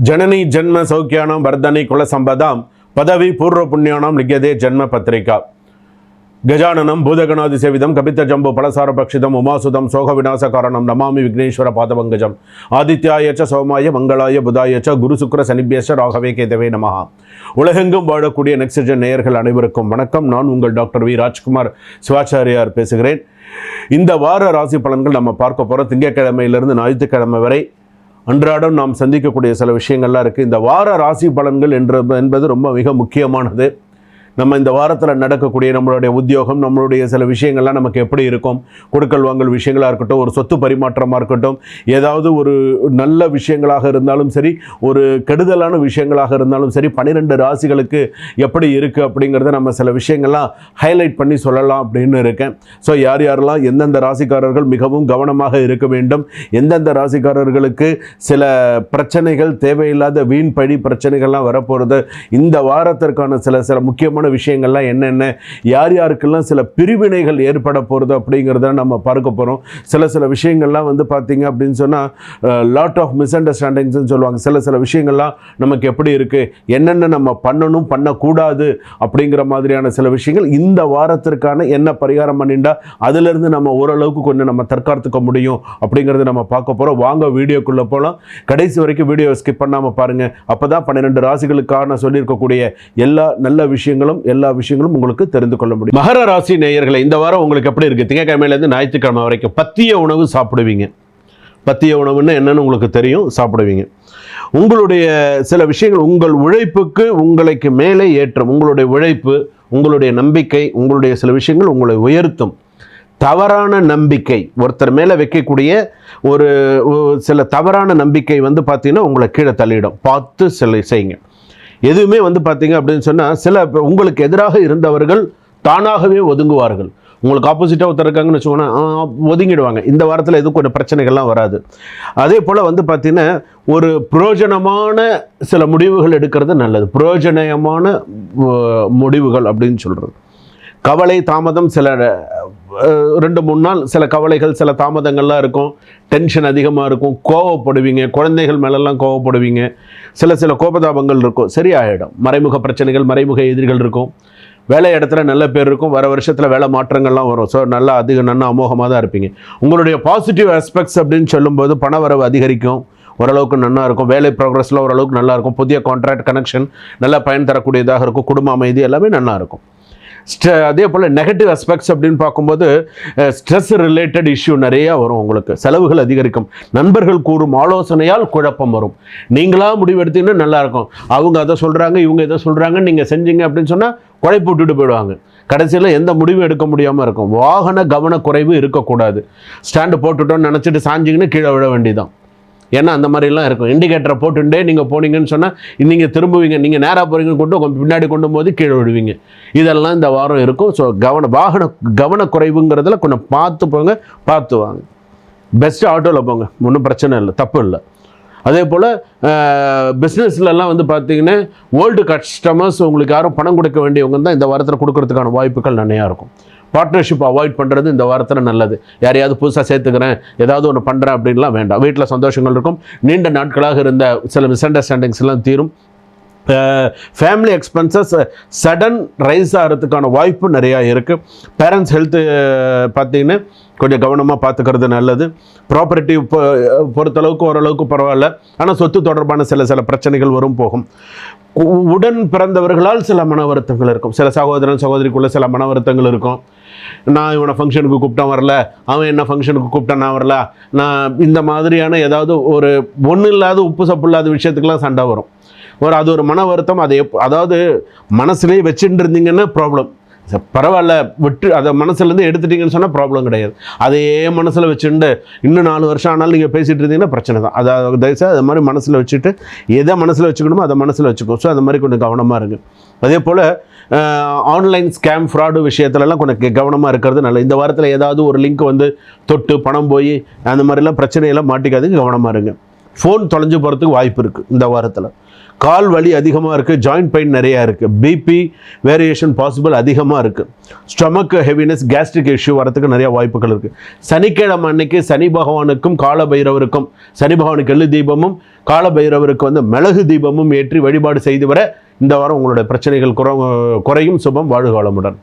जननी जन्म सौख्यानां वर्धनी कुल संपदां पदवी पूर्व पुण्यानां लिख्यते जन्म पत्रिका गजाननं भूतगणादिसेवितं कपितजम्बो फलसारभक्षितम् उमासुतं शोकविनाशकारणं नमामि विघ्नेश्वर पादपङ्कजम् आदित्याय च सोमाय मंगलाय बुधाय च गुरु शुक्र शनिभ्यश्च राघवे केतवे नमः உலகெங்கும் வாழக்கூடிய நெக்ஸ்ட்ஜென் நேயர்கள் அனைவருக்கும் வணக்கம். நான் உங்கள் டாக்டர் வி ராஜ்குமார் சிவாச்சாரியார் பேசுகிறேன். இந்த வார ராசி பலன்கள் நம்ம பார்க்க போகிறோம். திங்கட்கிழமையிலிருந்து ஞாயிற்றுக்கிழமை வரை அன்றாடம் நாம் சந்திக்கக்கூடிய சில விஷயங்கள்லாம் இருக்குது. இந்த வார ராசி பலன்கள் என்பது ரொம்ப மிக முக்கியமானது. நம்ம இந்த வாரத்தில் நடக்கக்கூடிய நம்மளுடைய உத்தியோகம், நம்மளுடைய சில விஷயங்கள்லாம் நமக்கு எப்படி இருக்கும், கொடுக்கல் வாங்கல் விஷயங்களாக இருக்கட்டும், ஒரு சொத்து பரிமாற்றமாக இருக்கட்டும், ஏதாவது ஒரு நல்ல விஷயங்களாக இருந்தாலும் சரி, ஒரு கெடுதலான விஷயங்களாக இருந்தாலும் சரி, 12 ராசிகளுக்கு எப்படி இருக்குது அப்படிங்கிறத நம்ம சில விஷயங்கள்லாம் ஹைலைட் பண்ணி சொல்லலாம் அப்படின்னு இருக்கேன். ஸோ யார் யாரெல்லாம் எந்தெந்த ராசிக்காரர்கள் மிகவும் கவனமாக இருக்க வேண்டும், எந்தெந்த ராசிக்காரர்களுக்கு சில பிரச்சனைகள், தேவையில்லாத வீண் பழி பிரச்சனைகள்லாம் வரப்போகிறது, இந்த வாரத்திற்கான சில முக்கியமான விஷயங்கள்லாம் என்னென்ன, யார் யாருக்கெல்லாம் சில பிரிவினைகள் ஏற்பட போகிறது அப்படிங்கிறத நம்ம பார்க்க போகிறோம். சில விஷயங்கள்லாம் வந்து பார்த்தீங்க அப்படின்னு சொன்னால் லாட் ஆஃப் மிஸ் அண்டர்ஸ்டாண்டிங்ஸ்ன்னு சொல்லுவாங்க. சில விஷயங்கள்லாம் நமக்கு எப்படி இருக்குது, என்னென்ன நம்ம பண்ணணும் பண்ணக்கூடாது அப்படிங்கிற மாதிரியான சில விஷயங்கள் இந்த வாரத்திற்கான என்ன பரிகாரம் பண்ணிட்டா அதிலிருந்து நம்ம ஓரளவுக்கு கொஞ்சம் நம்ம தற்காத்துக்க முடியும் அப்படிங்கிறத நம்ம பார்க்க போகிறோம். வாங்க வீடியோக்குள்ளே போகலாம். கடைசி வரைக்கும் வீடியோ ஸ்கிப் பண்ணாமல் பாருங்கள். அப்போ தான் 12 ராசிகளுக்கான சொல்லியிருக்கக்கூடிய எல்லா விஷயங்களும் உங்களுக்கு தெரிந்து கொள்ள முடியும். மகர ராசி நேயர்களை, இந்த வாரம் உங்களுக்கு எப்படி இருக்கு? திங்கட்கிழமையிலேருந்து ஞாயிற்றுக்கிழமை வரைக்கும் பத்திய உணவு சாப்பிடுவீங்க. பத்திய உணவுன்னு என்னன்னு உங்களுக்கு தெரியும், சாப்பிடுவீங்க. உங்களுடைய சில விஷயங்கள் உங்கள் உழைப்புக்கு உங்களுக்கு மேலே ஏற்றும். உங்களுடைய உழைப்பு, உங்களுடைய நம்பிக்கை, உங்களுடைய சில விஷயங்கள் உங்களை உயர்த்தும். தவறான நம்பிக்கை, ஒருத்தர் மேலே வைக்கக்கூடிய ஒரு சில தவறான நம்பிக்கை வந்து பார்த்தீங்கன்னா உங்களை கீழே தள்ளிடும். பார்த்து சில செய்யுங்க. எதுவுமே வந்து பார்த்தீங்க அப்படின்னு சொன்னால் சில உங்களுக்கு எதிராக இருந்தவர்கள் தானாகவே ஒதுங்குவார்கள். உங்களுக்கு ஆப்போசிட்டாக ஒருத்தர் இருக்காங்கன்னு வச்சுக்கோங்கன்னா ஒதுங்கிடுவாங்க. இந்த வாரத்தில் எதுவும் கொஞ்சம் பிரச்சனைகள்லாம் வராது. அதே போல் வந்து பார்த்தீங்கன்னா ஒரு பிரயோஜனமான சில முடிவுகள் எடுக்கிறது நல்லது. பிரயோஜனமான முடிவுகள் அப்படின்னு சொல்கிறது. கவலை தாமதம், சில 2-3 நாள் சில கவலைகள், சில தாமதங்கள்லாம் இருக்கும். டென்ஷன் அதிகமாக இருக்கும். கோவப்படுவீங்க, குழந்தைகள் மேலெல்லாம் கோவப்படுவீங்க. சில கோபதாபங்கள் இருக்கும், சரியாயிடும். மறைமுக பிரச்சனைகள், மறைமுக எதிரிகள் இருக்கும். வேலை இடத்துல நல்ல பேர் இருக்கும். வர வருஷத்தில் வேலை மாற்றங்கள்லாம் வரும். ஸோ நல்லா நல்ல அமோகமாக தான் இருப்பீங்க. உங்களுடைய பாசிட்டிவ் ஆஸ்பெக்ட்ஸ் அப்படின்னு சொல்லும்போது பண வரவு அதிகரிக்கும், ஓரளவுக்கு நல்லா இருக்கும். வேலை ப்ரோக்ரஸில் ஓரளவுக்கு நல்லா இருக்கும். புதிய கான்ட்ராக்ட் கனெக்ஷன் நல்லா பயன் தரக்கூடியதாக இருக்கும். குடும்ப அமைதி எல்லாமே நல்லா இருக்கும். அதே போல் நெகட்டிவ் அஸ்பெக்ட்ஸ் அப்படின்னு பார்க்கும்போது ஸ்ட்ரெஸ் ரிலேட்டட் இஷ்யூ நிறையா வரும். உங்களுக்கு செலவுகள் அதிகரிக்கும். நண்பர்கள் கூறும் ஆலோசனையால் குழப்பம் வரும். நீங்களாக முடிவு எடுத்தீங்கன்னா நல்லாயிருக்கும். அவங்க அதை சொல்கிறாங்க, இவங்க எதை சொல்கிறாங்க, நீங்கள் செஞ்சீங்க அப்படின்னு சொன்னால் குழப்பி விட்டுட்டு போயிடுவாங்க. கடைசியில் எந்த முடிவும் எடுக்க முடியாமல் இருக்கும். வாகன கவனக்குறைவு இருக்கக்கூடாது. ஸ்டாண்டு போட்டுட்டோன்னு நினச்சிட்டு சாஞ்சிங்கன்னு கீழே விழ வேண்டியதான். ஏன்னா அந்த மாதிரிலாம் இருக்கும். இண்டிகேட்டரை போட்டுட்டே நீங்கள் போனீங்கன்னு சொன்னால் நீங்கள் திரும்புவீங்க. நீங்கள் நேராக போகிறீங்கன்னு கொண்டு பின்னாடி கொண்டு போது கீழே விடுவீங்க. இதெல்லாம் இந்த வாரம் இருக்கும். ஸோ வாகன கவனக்குறைவுங்கிறதுல கொஞ்சம் பார்த்து போங்க, பார்த்து வாங்க. பெஸ்ட்டு ஆட்டோவில் போங்க, ஒன்றும் பிரச்சனை இல்லை, தப்பு இல்லை. அதே போல் பிஸ்னஸ்லலாம் வந்து பார்த்தீங்கன்னா ஓல்டு கஸ்டமர்ஸ், உங்களுக்கு யாரும் பணம் கொடுக்க வேண்டியவங்க தான் இந்த வாரத்தில் கொடுக்கறதுக்கான வாய்ப்புகள் நிறையா இருக்கும். பார்ட்னர்ஷிப் அவாய்ட் பண்ணுறது இந்த வாரத்தில் நல்லது. யாரையாவது புதுசாக சேர்த்துக்கிறேன், ஏதாவது ஒன்று பண்ணுறேன் அப்படின்லாம் வேண்டாம். வீட்டில் சந்தோஷங்கள் இருக்கும். நீண்ட நாட்களாக இருந்த சில மிஸ் அண்டர்ஸ்டாண்டிங்ஸ் எல்லாம் தீரும். ஃபேமிலி எக்ஸ்பென்சஸ் சடன் ரைஸ் ஆகிறதுக்கான வாய்ப்பு நிறையா இருக்குது. பேரண்ட்ஸ் ஹெல்த்து பார்த்தீங்கன்னா கொஞ்சம் கவனமாக பார்த்துக்கிறது நல்லது. ப்ராப்பர்ட்டி பொறுத்தளவுக்கு ஓரளவுக்கு பரவாயில்ல. ஆனால் சொத்து தொடர்பான சில பிரச்சனைகள் வரும் போகும். உடன் பிறந்தவர்களால் சில மன வருத்தங்கள் இருக்கும். சில சகோதரன் சகோதரிக்குள்ளே சில மன வருத்தங்கள் இருக்கும். நான் இவனை ஃபங்க்ஷனுக்கு கூப்பிட்டேன் வரல, அவன் என்ன ஃபங்க்ஷனுக்கு கூப்பிட்டான் நான் வரல, நான் இந்த மாதிரியான ஏதாவது ஒரு ஒன்றும் இல்லாத உப்பு சப்பு இல்லாத விஷயத்துக்கெல்லாம் சண்டை வரும். அது ஒரு மன வருத்தம். அதாவது மனசுலேயே வச்சுட்டு இருந்தீங்கன்னா ப்ராப்ளம். பரவாயில்ல, விட்டு அதை மனசுலேருந்து எடுத்துட்டீங்கன்னு சொன்னால் ப்ராப்ளம் கிடையாது. அதே மனசில் வச்சுட்டு இன்னும் 4 வருஷம் ஆனாலும் நீங்கள் பேசிகிட்டு இருந்தீங்கன்னா பிரச்சனை தான். அதாவது தயவுசெய்து அது மாதிரி மனசில் வச்சுட்டு எதை மனசில் வச்சுக்கணுமோ அதை மனசில் வச்சுக்கோ. ஸோ அது மாதிரி கொஞ்சம் கவனமாக இருக்குது. அதே போல் ஆன்லைன் ஸ்கேம் ஃப்ராடு விஷயத்துலலாம் கொஞ்சம் கவனமாக இருக்கிறது நல்லது. இந்த வாரத்தில் ஏதாவது ஒரு லிங்க் வந்து தொட்டு பணம் போய் அந்த மாதிரிலாம் பிரச்சனையெல்லாம் மாட்டிக்காதுக்கு கவனமாக இருங்க. ஃபோன் தொலைஞ்சு போகிறதுக்கு வாய்ப்பு இருக்குது இந்த வாரத்தில். கால் வலி அதிகமாக இருக்குது, ஜாயிண்ட் பெயின் நிறையா இருக்குது, பிபி வேரியேஷன் பாசிபிள் அதிகமாக இருக்குது, ஸ்டொமக் ஹெவினஸ் கேஸ்ட்ரிக் இஷ்யூ வரத்துக்கு நிறையா வாய்ப்புகள் இருக்குது. சனிக்கிழமை அன்னைக்கு சனி பகவானுக்கும் கால பைரவருக்கும், சனி பகவானுக்கு எள்ளு தீபமும் கால பைரவருக்கு மிளகு தீபமும் ஏற்றி வழிபாடு செய்து வர இந்த வாரம் உங்களுடைய பிரச்சனைகள் குறையும். சுபம், வாழ்க வளமுடன்.